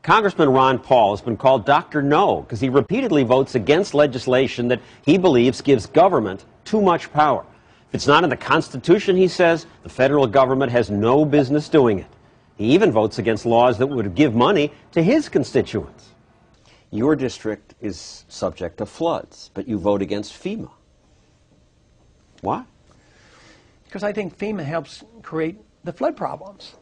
Congressman Ron Paul has been called Dr. No because he repeatedly votes against legislation that he believes gives government too much power. If it's not in the Constitution, he says, the federal government has no business doing it. He even votes against laws that would give money to his constituents. Your district is subject to floods, but you vote against FEMA. Why? Because I think FEMA helps create the flood problems.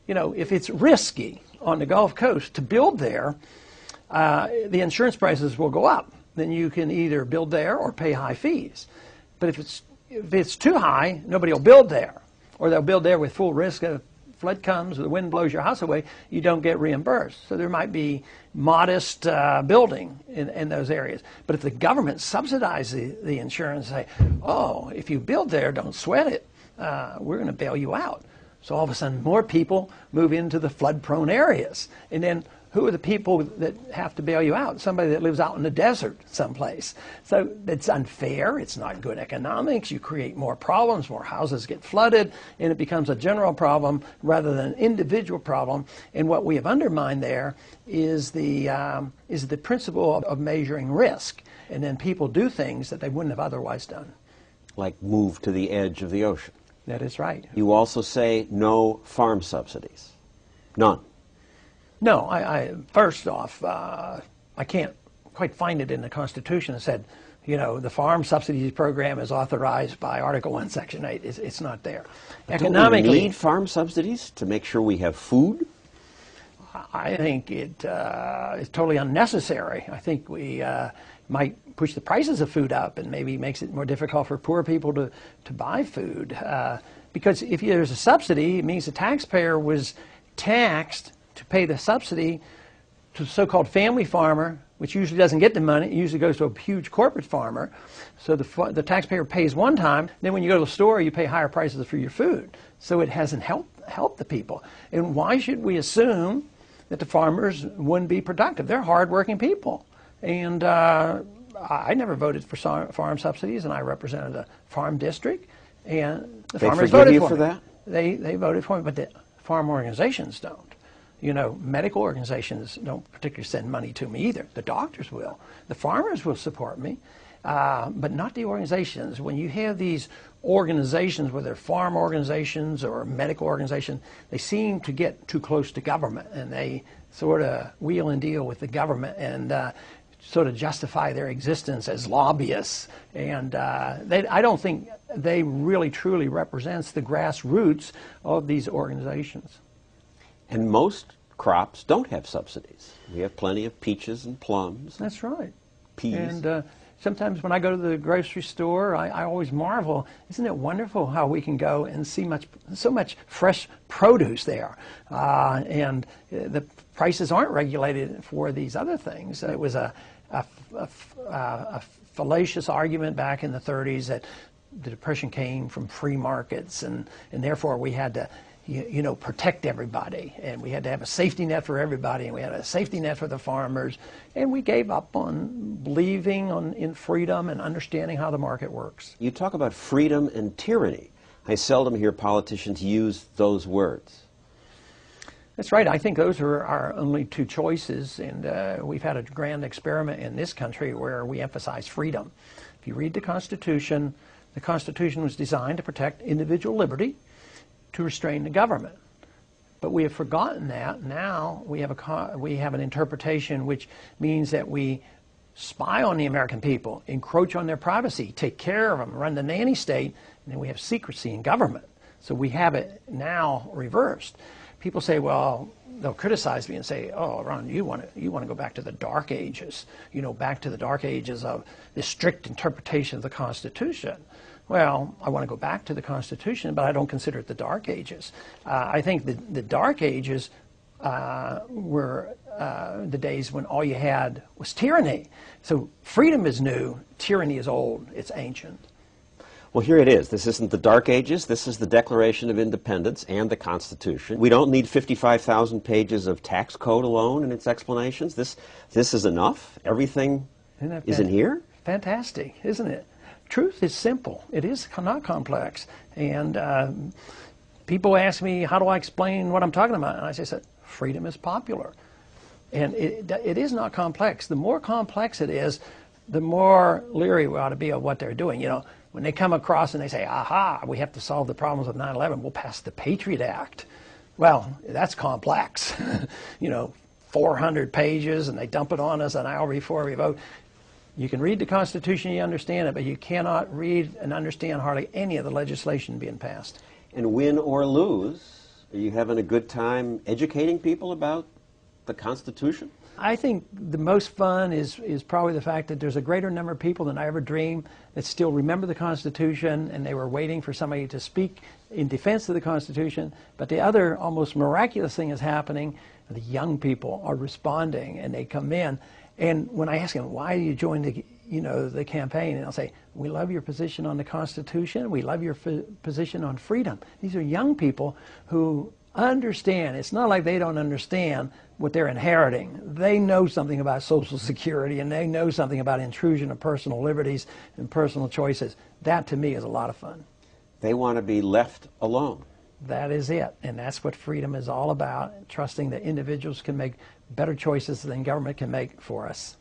You know, if it's risky on the Gulf Coast to build there, the insurance prices will go up. Then you can either build there or pay high fees. But if it's too high, nobody will build there. Or they'll build there with full risk of flood comes, or the wind blows your house away, you don't get reimbursed. So there might be modest building in those areas. But if the government subsidizes the insurance and say, oh, if you build there, don't sweat it, we're going to bail you out. So all of a sudden more people move into the flood-prone areas. And then who are the people that have to bail you out? Somebody that lives out in the desert someplace. So it's unfair. It's not good economics. You create more problems. More houses get flooded, and it becomes a general problem rather than an individual problem. And what we have undermined there is the principle of measuring risk. And then people do things that they wouldn't have otherwise done. Like move to the edge of the ocean. That is right. You also say no farm subsidies. None. No, first off, I can't quite find it in the Constitution that said, you know, the farm subsidies program is authorized by Article 1, Section 8. It's not there. But economically, don't we need farm subsidies to make sure we have food? I think it is totally unnecessary. I think we might push the prices of food up and maybe makes it more difficult for poor people to buy food. Because if there's a subsidy, it means the taxpayer was taxed to pay the subsidy to the so-called family farmer, which usually doesn't get the money. It usually goes to a huge corporate farmer. So the taxpayer pays one time, then when you go to the store, you pay higher prices for your food. So it hasn't helped the people. And why should we assume that the farmers wouldn't be productive? They're hardworking people. And I never voted for farm subsidies, and I represented a farm district, and the farmers voted for that? They voted for me, but the farm organizations don't. You know, medical organizations don't particularly send money to me either. The doctors will. The farmers will support me, but not the organizations. When you have these organizations, whether they're farm organizations or medical organizations, they seem to get too close to government, and they sort of wheel and deal with the government and sort of justify their existence as lobbyists. And I don't think they really truly represents the grassroots of these organizations. And most crops don't have subsidies. We have plenty of peaches and plums. That's right. Peas. And sometimes when I go to the grocery store, I always marvel, isn't it wonderful how we can go and see so much fresh produce there? And the prices aren't regulated for these other things. It was a fallacious argument back in the 30s that the Depression came from free markets, and therefore we had to protect everybody, and we had to have a safety net for everybody, and we had a safety net for the farmers, and we gave up on believing in freedom and understanding how the market works. You talk about freedom and tyranny. I seldom hear politicians use those words. That's right. I think those are our only two choices, and we've had a grand experiment in this country where we emphasize freedom. If you read the Constitution was designed to protect individual liberty, to restrain the government. But we have forgotten that. Now we have an interpretation which means that we spy on the American people, encroach on their privacy, take care of them, run the nanny state, and then we have secrecy in government. So we have it now reversed. People say, well, they'll criticize me and say, oh, Ron, you want to go back to the Dark Ages, back to the Dark Ages of the strict interpretation of the Constitution. Well, I want to go back to the Constitution, but I don't consider it the Dark Ages. I think the Dark Ages were the days when all you had was tyranny. So freedom is new, tyranny is old, it's ancient. Well, here it is. This isn't the Dark Ages. This is the Declaration of Independence and the Constitution. We don't need 55,000 pages of tax code alone and its explanations. This is enough. Everything is in here. Fantastic, isn't it? Truth is simple. It is not complex. And people ask me, how do I explain what I'm talking about? And I say, freedom is popular. And it is not complex. The more complex it is, the more leery we ought to be of what they're doing. You know, when they come across and they say, aha, we have to solve the problems of 9/11, we'll pass the Patriot Act. Well, that's complex. You know, 400 pages, and they dump it on us an hour before we vote. You can read the Constitution, you understand it, but you cannot read and understand hardly any of the legislation being passed. And win or lose, are you having a good time educating people about the Constitution? I think the most fun is probably the fact that there's a greater number of people than I ever dreamed that still remember the Constitution, and they were waiting for somebody to speak in defense of the Constitution. But the other almost miraculous thing is happening. The young people are responding, and they come in. And when I ask them, why do you join the campaign? And I'll say, we love your position on the Constitution. We love your position on freedom. These are young people who understand. It's not like they don't understand what they're inheriting. They know something about Social Security, and they know something about intrusion of personal liberties and personal choices. That, to me, is a lot of fun. They want to be left alone. That is it. And that's what freedom is all about, trusting that individuals can make better choices than government can make for us.